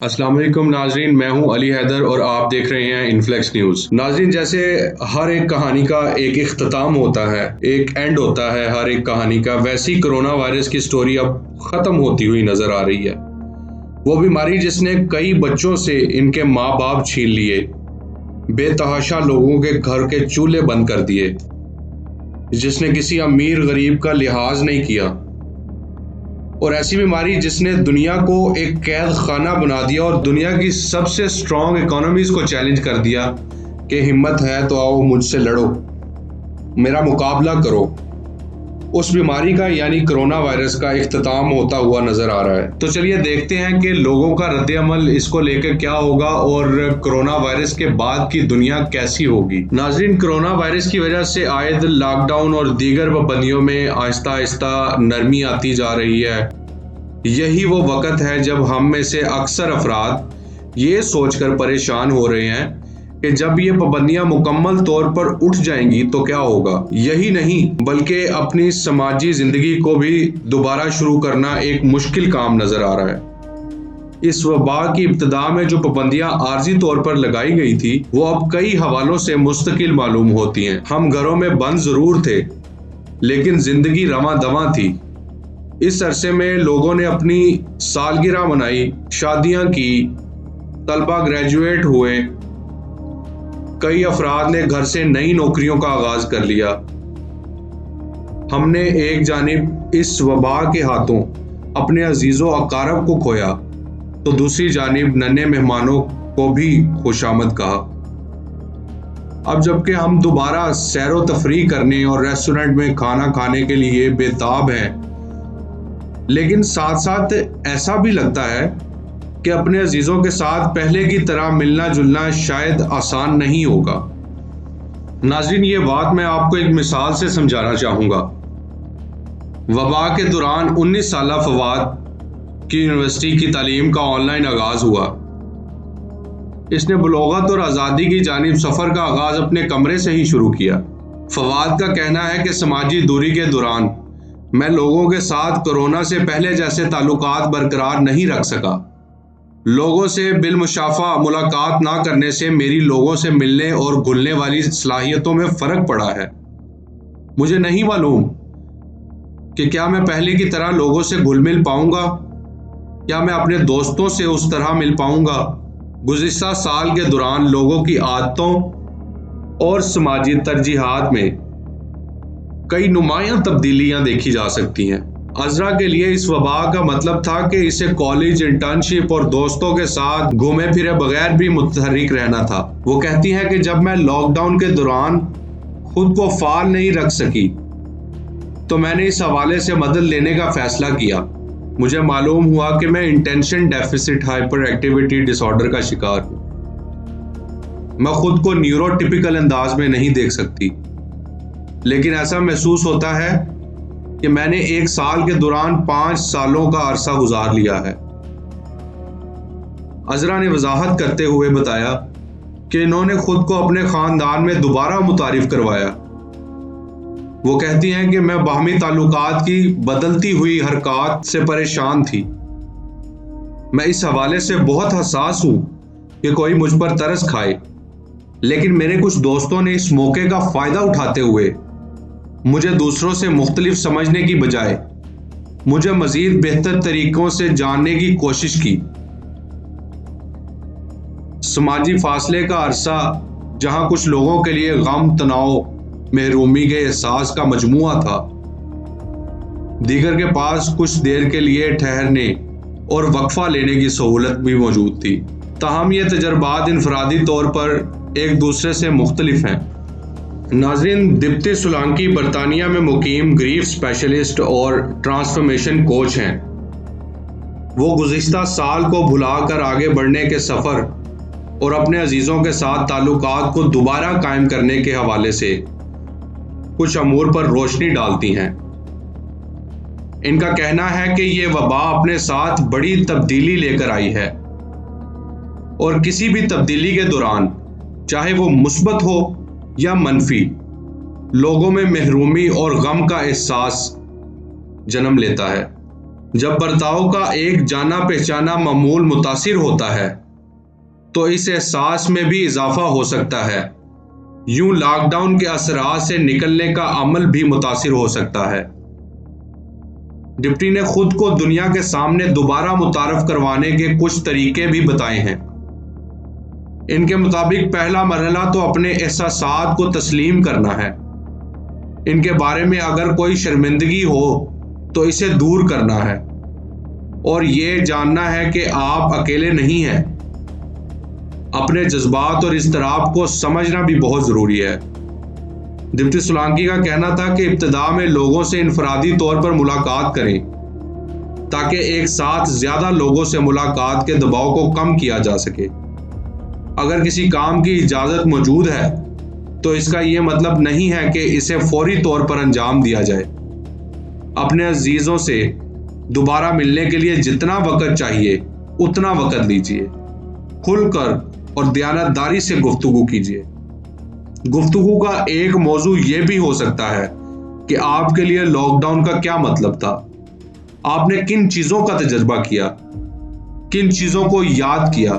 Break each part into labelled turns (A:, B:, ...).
A: السلام علیکم ناظرین، میں ہوں علی حیدر اور آپ دیکھ رہے ہیں انفلیکس نیوز۔ ناظرین، جیسے ہر ایک کہانی کا ایک اختتام ہوتا ہے، ایک اینڈ ہوتا ہے ہر ایک کہانی کا، ویسی کرونا وائرس کی سٹوری اب ختم ہوتی ہوئی نظر آ رہی ہے۔ وہ بیماری جس نے کئی بچوں سے ان کے ماں باپ چھین لیے، بے تحاشا لوگوں کے گھر کے چولہے بند کر دیے، جس نے کسی امیر غریب کا لحاظ نہیں کیا، اور ایسی بیماری جس نے دنیا کو ایک قید خانہ بنا دیا اور دنیا کی سب سے سٹرونگ اکانومیز کو چیلنج کر دیا کہ ہمت ہے تو آؤ مجھ سے لڑو، میرا مقابلہ کرو۔ اس بیماری کا یعنی کرونا وائرس کا اختتام ہوتا ہوا نظر آ رہا ہے۔ تو چلیے دیکھتے ہیں کہ لوگوں کا رد عمل اس کو لے کے کیا ہوگا اور کرونا وائرس کے بعد کی دنیا کیسی ہوگی۔ ناظرین، کرونا وائرس کی وجہ سے عائد لاک ڈاؤن اور دیگر پابندیوں میں آہستہ آہستہ نرمی آتی جا رہی ہے۔ یہی وہ وقت ہے جب ہم میں سے اکثر افراد یہ سوچ کر پریشان ہو رہے ہیں کہ جب یہ پابندیاں مکمل طور پر اٹھ جائیں گی تو کیا ہوگا۔ یہی نہیں بلکہ اپنی سماجی زندگی کو بھی دوبارہ شروع کرنا ایک مشکل کام نظر آ رہا ہے۔ اس وبا کی ابتدا میں جو پابندیاں عارضی طور پر لگائی گئی تھی وہ اب کئی حوالوں سے مستقل معلوم ہوتی ہیں۔ ہم گھروں میں بند ضرور تھے لیکن زندگی رواں دواں تھی۔ اس عرصے میں لوگوں نے اپنی سالگرہ منائی، شادیاں کی، طلبہ گریجویٹ ہوئے، کئی افراد نے گھر سے نئی نوکریوں کا آغاز کر لیا۔ ہم نے ایک جانب اس وبا کے ہاتھوں اپنے عزیز و اقارب کو کھویا تو دوسری جانب ننھے مہمانوں کو بھی خوش آمد کہا۔ اب جبکہ ہم دوبارہ سیر و تفریح کرنے اور ریسٹورنٹ میں کھانا کھانے کے لیے بے تاب ہیں، لیکن ساتھ ساتھ ایسا بھی لگتا ہے کہ اپنے عزیزوں کے ساتھ پہلے کی طرح ملنا جلنا شاید آسان نہیں ہوگا۔ ناظرین، یہ بات میں آپ کو ایک مثال سے سمجھانا چاہوں گا۔ وبا کے دوران 19 سالہ فواد کی یونیورسٹی کی تعلیم کا آن لائن آغاز ہوا۔ اس نے بلوغت اور آزادی کی جانب سفر کا آغاز اپنے کمرے سے ہی شروع کیا۔ فواد کا کہنا ہے کہ سماجی دوری کے دوران میں لوگوں کے ساتھ کورونا سے پہلے جیسے تعلقات برقرار نہیں رکھ سکا۔ لوگوں سے بالمشافہ ملاقات نہ کرنے سے میری لوگوں سے ملنے اور گھلنے والی صلاحیتوں میں فرق پڑا ہے۔ مجھے نہیں معلوم کہ کیا میں پہلے کی طرح لوگوں سے گھل مل پاؤں گا، کیا میں اپنے دوستوں سے اس طرح مل پاؤں گا۔ گزشتہ سال کے دوران لوگوں کی عادتوں اور سماجی ترجیحات میں کئی نمایاں تبدیلیاں دیکھی جا سکتی ہیں۔ عذرا کے لیے اس وبا کا مطلب تھا کہ اسے کالج، انٹرنشپ اور دوستوں کے ساتھ گھومے پھرے بغیر بھی متحرک رہنا تھا۔ وہ کہتی ہیں کہ جب میں لاک ڈاؤن کے دوران خود کو فعال نہیں رکھ سکی تو میں نے اس حوالے سے مدد لینے کا فیصلہ کیا۔ مجھے معلوم ہوا کہ میں انٹینشن ڈیفیسٹ ہائپر ایکٹیویٹی ڈس آرڈر کا شکار ہوں۔ میں خود کو نیورو ٹیپیکل انداز میں نہیں دیکھ سکتی، لیکن ایسا محسوس ہوتا ہے کہ میں نے ایک سال کے دوران 5 سالوں کا عرصہ گزار لیا ہے۔ عذرا نے وضاحت کرتے ہوئے بتایا کہ انہوں نے خود کو اپنے خاندان میں دوبارہ متعارف کروایا۔ وہ کہتی ہیں کہ میں باہمی تعلقات کی بدلتی ہوئی حرکات سے پریشان تھی۔ میں اس حوالے سے بہت حساس ہوں کہ کوئی مجھ پر ترس کھائے، لیکن میرے کچھ دوستوں نے اس موقع کا فائدہ اٹھاتے ہوئے مجھے دوسروں سے مختلف سمجھنے کی بجائے مجھے مزید بہتر طریقوں سے جاننے کی کوشش کی۔ سماجی فاصلے کا عرصہ جہاں کچھ لوگوں کے لیے غم، تناؤ، محرومی کے احساس کا مجموعہ تھا، دیگر کے پاس کچھ دیر کے لیے ٹھہرنے اور وقفہ لینے کی سہولت بھی موجود تھی۔ تاہم یہ تجربات انفرادی طور پر ایک دوسرے سے مختلف ہیں۔ ناظرین، دیپتی سولانکی برطانیہ میں مقیم گریف اسپیشلسٹ اور ٹرانسفارمیشن کوچ ہیں۔ وہ گزشتہ سال کو بھلا کر آگے بڑھنے کے سفر اور اپنے عزیزوں کے ساتھ تعلقات کو دوبارہ قائم کرنے کے حوالے سے کچھ امور پر روشنی ڈالتی ہیں۔ ان کا کہنا ہے کہ یہ وبا اپنے ساتھ بڑی تبدیلی لے کر آئی ہے، اور کسی بھی تبدیلی کے دوران، چاہے وہ مثبت ہو یا منفی، لوگوں میں محرومی اور غم کا احساس جنم لیتا ہے۔ جب برتاؤ کا ایک جانا پہچانا معمول متاثر ہوتا ہے تو اس احساس میں بھی اضافہ ہو سکتا ہے۔ یوں لاک ڈاؤن کے اثرات سے نکلنے کا عمل بھی متاثر ہو سکتا ہے۔ ڈپٹی نے خود کو دنیا کے سامنے دوبارہ متعارف کروانے کے کچھ طریقے بھی بتائے ہیں۔ ان کے مطابق پہلا مرحلہ تو اپنے احساسات کو تسلیم کرنا ہے۔ ان کے بارے میں اگر کوئی شرمندگی ہو تو اسے دور کرنا ہے اور یہ جاننا ہے کہ آپ اکیلے نہیں ہیں۔ اپنے جذبات اور اضطراب کو سمجھنا بھی بہت ضروری ہے۔ ڈپٹی سولانکی کا کہنا تھا کہ ابتدا میں لوگوں سے انفرادی طور پر ملاقات کریں تاکہ ایک ساتھ زیادہ لوگوں سے ملاقات کے دباؤ کو کم کیا جا سکے۔ اگر کسی کام کی اجازت موجود ہے تو اس کا یہ مطلب نہیں ہے کہ اسے فوری طور پر انجام دیا جائے۔ اپنے عزیزوں سے دوبارہ ملنے کے لیے جتنا وقت چاہیے اتنا وقت لیجیے۔ کھل کر اور دیانتداری سے گفتگو کیجیے۔ گفتگو کا ایک موضوع یہ بھی ہو سکتا ہے کہ آپ کے لیے لاک ڈاؤن کا کیا مطلب تھا، آپ نے کن چیزوں کا تجربہ کیا، کن چیزوں کو یاد کیا۔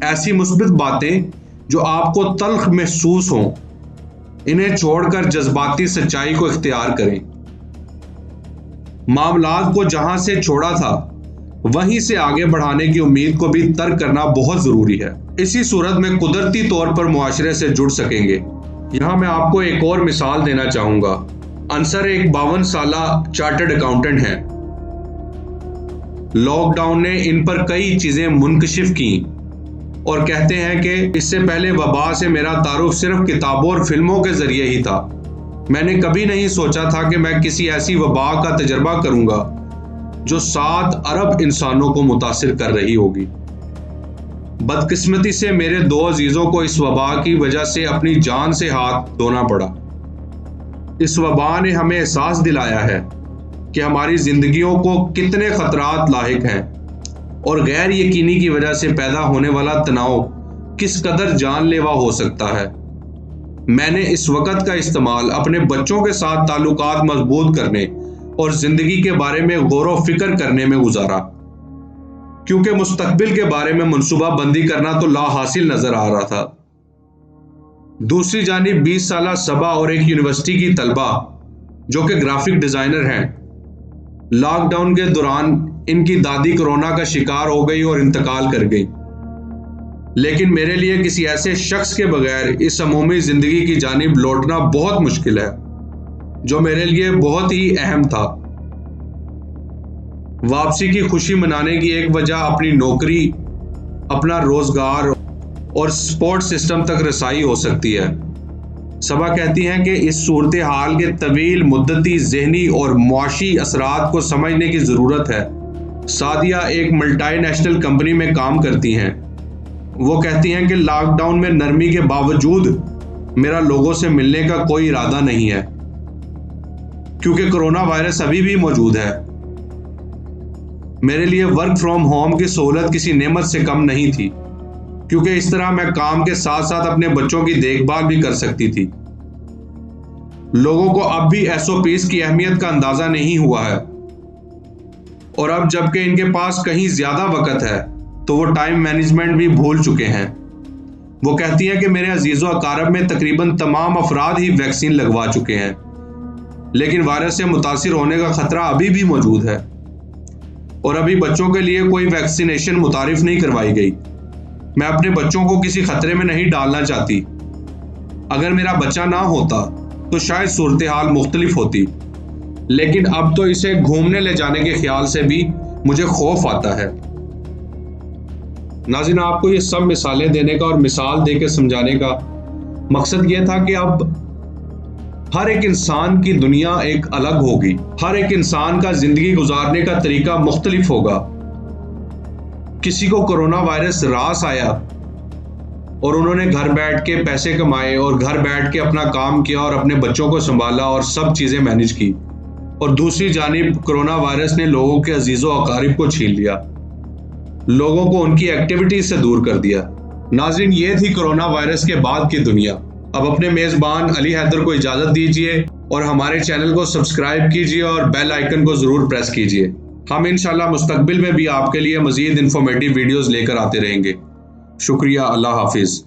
A: ایسی مثبت باتیں جو آپ کو تلخ محسوس ہوں انہیں چھوڑ کر جذباتی سچائی کو اختیار کریں۔ معاملات کو جہاں سے چھوڑا تھا وہیں سے آگے بڑھانے کی امید کو بھی ترک کرنا بہت ضروری ہے۔ اسی صورت میں قدرتی طور پر معاشرے سے جڑ سکیں گے۔ یہاں میں آپ کو ایک اور مثال دینا چاہوں گا۔ انصر ایک 52 سالہ چارٹرڈ اکاؤنٹنٹ ہیں۔ لاک ڈاؤن نے ان پر کئی چیزیں منکشف کی اور کہتے ہیں کہ اس سے پہلے وبا سے میرا تعارف صرف کتابوں اور فلموں کے ذریعے ہی تھا۔ میں نے کبھی نہیں سوچا تھا کہ میں کسی ایسی وبا کا تجربہ کروں گا جو 7 ارب انسانوں کو متاثر کر رہی ہوگی۔ بدقسمتی سے میرے 2 عزیزوں کو اس وبا کی وجہ سے اپنی جان سے ہاتھ دھونا پڑا۔ اس وبا نے ہمیں احساس دلایا ہے کہ ہماری زندگیوں کو کتنے خطرات لاحق ہیں اور غیر یقینی کی وجہ سے پیدا ہونے والا تناؤ کس قدر جان لیوا ہو سکتا ہے۔ میں نے اس وقت کا استعمال اپنے بچوں کے ساتھ تعلقات مضبوط کرنے اور زندگی کے بارے میں غور و فکر کرنے میں گزارا، کیونکہ مستقبل کے بارے میں منصوبہ بندی کرنا تو لا حاصل نظر آ رہا تھا۔ دوسری جانب 20 سالہ صبا اور ایک یونیورسٹی کی طلبہ جو کہ گرافک ڈیزائنر ہیں، لاک ڈاؤن کے دوران ان کی دادی کورونا کا شکار ہو گئی اور انتقال کر گئی۔ لیکن میرے لیے کسی ایسے شخص کے بغیر اس عمومی زندگی کی جانب لوٹنا بہت مشکل ہے جو میرے لیے بہت ہی اہم تھا۔ واپسی کی خوشی منانے کی ایک وجہ اپنی نوکری، اپنا روزگار اور سپورٹ سسٹم تک رسائی ہو سکتی ہے۔ صبا کہتی ہیں کہ اس صورتحال کے طویل مدتی ذہنی اور معاشی اثرات کو سمجھنے کی ضرورت ہے۔ سعدیہ ایک ملٹی نیشنل کمپنی میں کام کرتی ہیں۔ وہ کہتی ہیں کہ لاک ڈاؤن میں نرمی کے باوجود میرا لوگوں سے ملنے کا کوئی ارادہ نہیں ہے، کیونکہ کرونا وائرس ابھی بھی موجود ہے۔ میرے لیے ورک فرام ہوم کی سہولت کسی نعمت سے کم نہیں تھی، کیونکہ اس طرح میں کام کے ساتھ ساتھ اپنے بچوں کی دیکھ بھال بھی کر سکتی تھی۔ لوگوں کو اب بھی SOPs کی اہمیت کا اندازہ نہیں ہوا ہے، اور اب جبکہ ان کے پاس کہیں زیادہ وقت ہے تو وہ ٹائم مینجمنٹ بھی بھول چکے ہیں۔ وہ کہتی ہیں کہ میرے عزیز و اقارب میں تقریباً تمام افراد ہی ویکسین لگوا چکے ہیں، لیکن وائرس سے متاثر ہونے کا خطرہ ابھی بھی موجود ہے، اور ابھی بچوں کے لیے کوئی ویکسینیشن متعارف نہیں کروائی گئی۔ میں اپنے بچوں کو کسی خطرے میں نہیں ڈالنا چاہتی۔ اگر میرا بچہ نہ ہوتا تو شاید صورتحال مختلف ہوتی، لیکن اب تو اسے گھومنے لے جانے کے خیال سے بھی مجھے خوف آتا ہے۔ ناظرین، آپ کو یہ سب مثالیں دینے کا اور مثال دے کے سمجھانے کا مقصد یہ تھا کہ اب ہر ایک انسان کی دنیا ایک الگ ہوگی، ہر ایک انسان کا زندگی گزارنے کا طریقہ مختلف ہوگا۔ کسی کو کرونا وائرس راس آیا اور انہوں نے گھر بیٹھ کے پیسے کمائے اور گھر بیٹھ کے اپنا کام کیا اور اپنے بچوں کو سنبھالا اور سب چیزیں مینج کی، اور دوسری جانب کرونا وائرس نے لوگوں کے عزیز و اقارب کو چھین لیا، لوگوں کو ان کی ایکٹیویٹیز سے دور کر دیا۔ ناظرین، یہ تھی کرونا وائرس کے بعد کی دنیا۔ اب اپنے میزبان علی حیدر کو اجازت دیجیے اور ہمارے چینل کو سبسکرائب کیجیے اور بیل آئیکن کو ضرور پریس کیجیے ہم انشاءاللہ مستقبل میں بھی آپ کے لیے مزید انفارمیٹیو ویڈیوز لے کر آتے رہیں گے. شکریہ. اللہ حافظ.